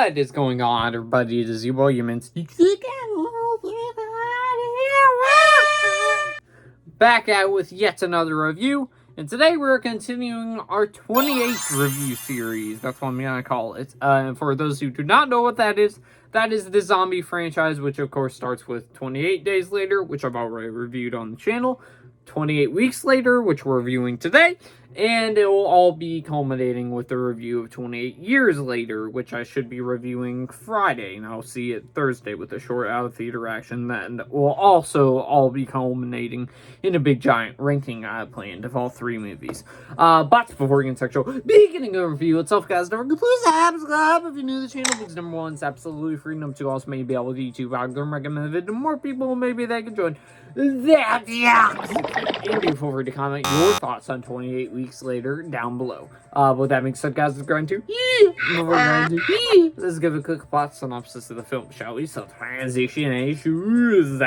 What is going on, everybody? It is William back out with yet another review, and today we're continuing our 28th review series. That's what I'm gonna call it. And for those who do not know what that is the zombie franchise, which of course starts with 28 Days Later, which I've already reviewed on the channel, 28 Weeks Later, which we're reviewing today, and it will all be culminating with the review of 28 Years Later, which I should be reviewing Friday, and I'll see it Thursday with a short out-of-theater action that will also all be culminating in a big giant ranking I have planned of all three movies. But before we get into the beginning of the review itself, guys, don't forget to please subscribe if you're new to the channel, because number one, it's absolutely free, number two, also may be able to YouTube algorithm recommend it to more people, maybe they can join that. And do feel free to comment your thoughts on 28 Weeks Later down below. With that being said, guys, let's give a quick plot synopsis of the film, shall we? So transition issues,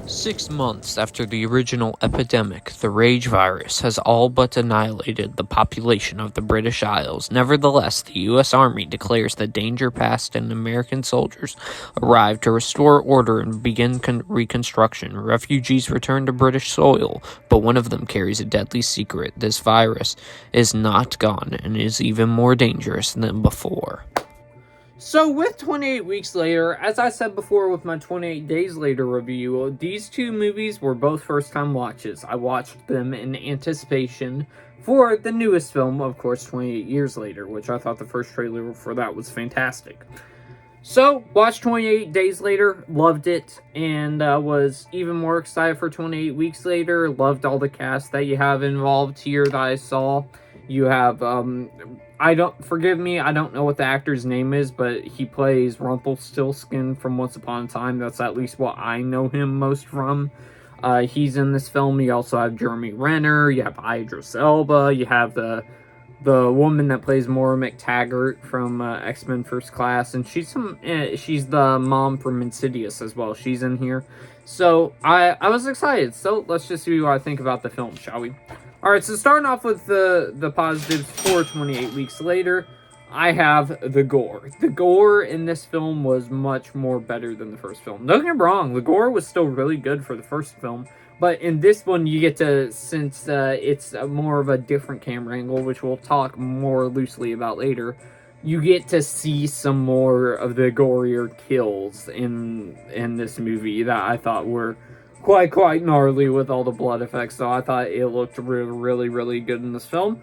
6 months after the original epidemic, the Rage virus has all but annihilated the population of the British Isles. Nevertheless, the U.S. Army declares that danger passed and American soldiers arrive to restore order and begin reconstruction. Refugees return to British soil, but one of them carries a deadly secret. This virus is not gone and is even more dangerous than before. So with 28 Weeks Later, as I said before with my 28 Days Later review, these two movies were both first-time watches. I watched them in anticipation for the newest film, of course, 28 Years Later, which I thought the first trailer for that was fantastic. So, watched 28 Days Later, loved it, and was even more excited for 28 Weeks Later. Loved all the cast that you have involved here that I saw. You have, forgive me, I don't know what the actor's name is, but he plays Rumpelstiltskin from Once Upon a Time. That's at least what I know him most from. He's in this film. You also have Jeremy Renner, you have Idris Elba, you have the woman that plays Maura McTaggart from X-Men First Class, and she's the mom from Insidious as well. She's in here. So, I was excited. So, let's just see what I think about the film, shall we? Alright, so starting off with the positives for 28 Weeks Later, I have the gore. The gore in this film was much more better than the first film. Don't get me wrong, the gore was still really good for the first film, but in this one you get to, since it's more of a different camera angle, which we'll talk more loosely about later, you get to see some more of the gorier kills in this movie that I thought were quite gnarly with all the blood effects, so I thought it looked really good in this film.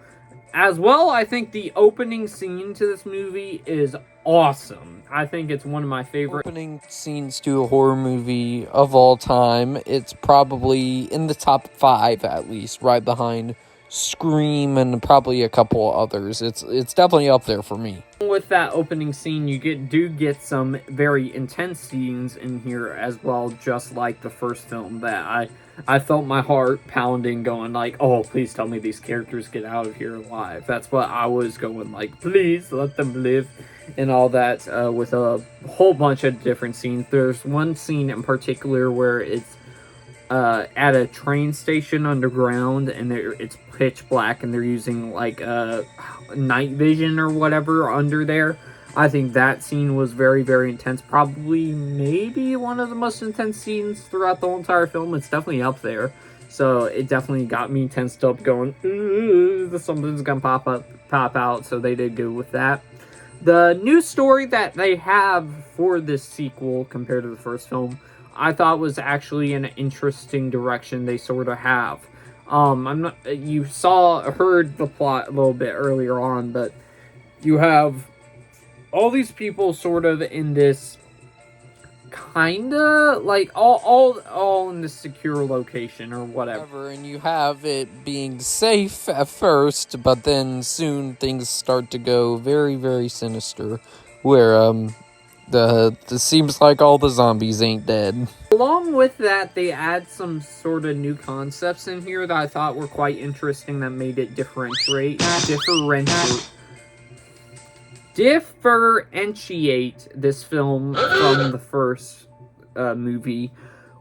As well, I think the opening scene to this movie is awesome. I think it's one of my favorite Opening scenes to a horror movie of all time. It's probably in the top 5, at least, right behind Scream and probably a couple others. It's definitely up there for me. With that opening scene, you do get some very intense scenes in here as well, just like the first film, that I felt my heart pounding, going like, oh, please tell me these characters get out of here alive. That's what I was going like, please let them live, and all that, with a whole bunch of different scenes. There's one scene in particular where it's at a train station underground, and it's pitch black, and they're using like night vision or whatever under there. I think that scene was very intense. Probably maybe one of the most intense scenes throughout the whole entire film. It's definitely up there. So it definitely got me tensed up, going, ooh, something's gonna pop out. So they did good with that. The new story that they have for this sequel compared to the first film, I thought was actually an interesting direction they sort of have. You heard the plot a little bit earlier on, but you have all these people sort of in this kinda, like, all in this secure location or whatever. And you have it being safe at first, but then soon things start to go very sinister, where, seems like all the zombies ain't dead. Along with that, they add some sort of new concepts in here that I thought were quite interesting, that made it differentiate this film from the first movie,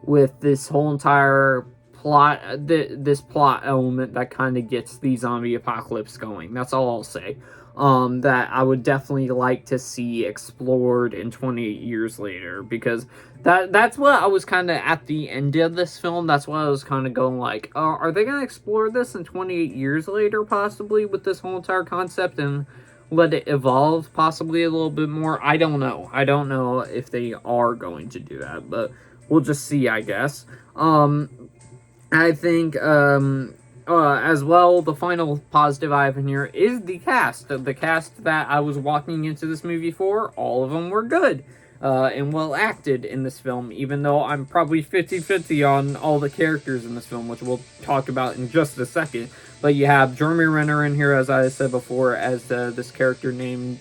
with this whole entire plot, this plot element that kind of gets the zombie apocalypse going. That's all I'll say. that I would definitely like to see explored in 28 years later, because that's what I was kind of at the end of this film. That's why I was kind of going like, are they going to explore this in 28 years later, possibly, with this whole entire concept, and let it evolve possibly a little bit more? I don't know. I don't know if they are going to do that, but we'll just see, I guess. I think, as well, the final positive I have in here is the cast. The cast that I was walking into this movie for, all of them were good. And well acted in this film, even though I'm probably 50-50 on all the characters in this film, which we'll talk about in just a second. But you have Jeremy Renner in here, as I said before, as this character named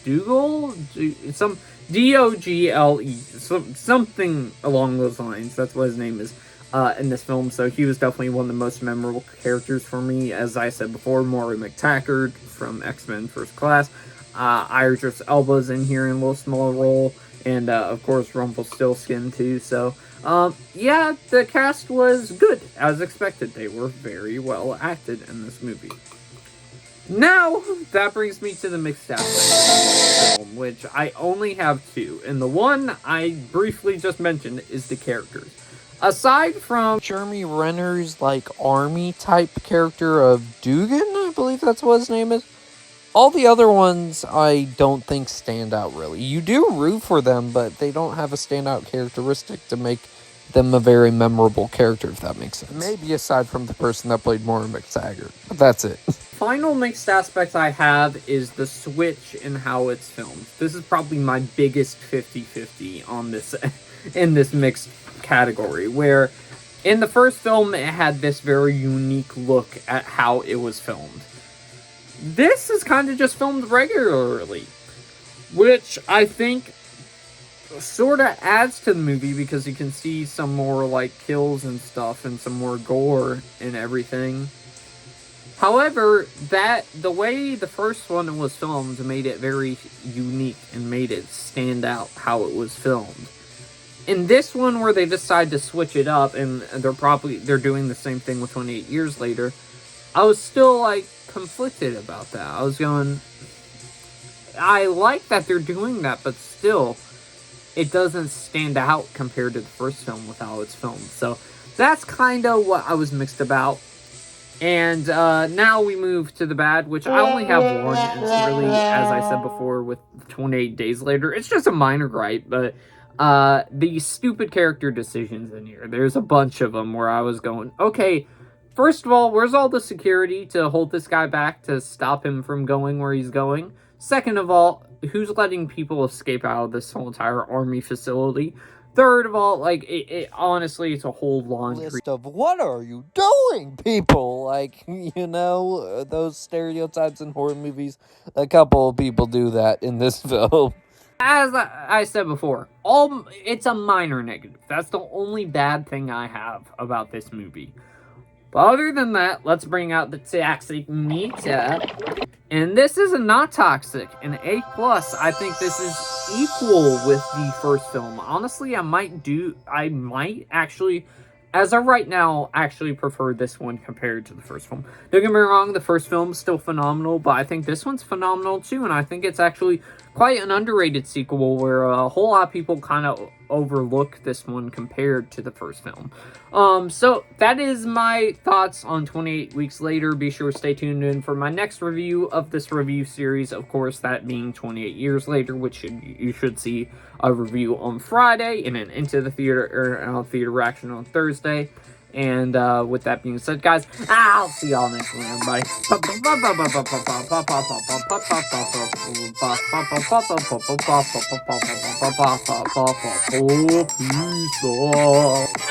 Dougal? Some Dogle, something along those lines. That's what his name is in this film. So he was definitely one of the most memorable characters for me. As I said before, Maury McTaggart from X-Men First Class. Idris Elba's in here in a little small role, and of course Rumpelstiltskin too. So yeah, the cast was good as expected. They were very well acted in this movie. Now that brings me to the mixed aspects of the film, which I only have two, and the one I briefly just mentioned is the characters. Aside from Jeremy Renner's, like, army type character of Dugan, I believe that's what his name is. All the other ones I don't think stand out, really. You do root for them, but they don't have a standout characteristic to make them a very memorable character, if that makes sense. Maybe aside from the person that played Maury McTaggart, but that's it. Final mixed aspect I have is the switch in how it's filmed. This is probably my biggest 50-50 on this in this mixed category, where in the first film it had this very unique look at how it was filmed. This is kind of just filmed regularly, which I think sort of adds to the movie, because you can see some more like kills and stuff and some more gore and everything. However, the way the first one was filmed made it very unique and made it stand out how it was filmed. In this one, where they decide to switch it up, and they're doing the same thing with 28 years later, I was still like conflicted about that. I was going, I like that they're doing that, but still, it doesn't stand out compared to the first film with how it's filmed. So that's kind of what I was mixed about. And now we move to the bad, which I only have one. It's really, as I said before, with 28 Days Later, it's just a minor gripe, but the stupid character decisions in here, there's a bunch of them where I was going, okay, first of all, where's all the security to hold this guy back to stop him from going where he's going? Second of all, who's letting people escape out of this whole entire army facility? Third of all, like, honestly, it's a whole laundry List of what are you doing, people? Like, you know, those stereotypes in horror movies. A couple of people do that in this film. As I said before, it's a minor negative. That's the only bad thing I have about this movie. But other than that, let's bring out the toxic meter. And this is a not toxic, an A+. I think this is equal with the first film. Honestly, I might actually, as of right now, actually prefer this one compared to the first film. Don't get me wrong, the first film is still phenomenal, but I think this one's phenomenal too, and I think it's actually quite an underrated sequel where a whole lot of people kind of overlook this one compared to the first film. So that is my thoughts on 28 Weeks Later. Be sure to stay tuned in for my next review of this review series, of course, that being 28 Years Later, which you should see a review on Friday, and then Into the Theater, or theater reaction on Thursday. And with that being said, guys, I'll see y'all next one, everybody. Peace.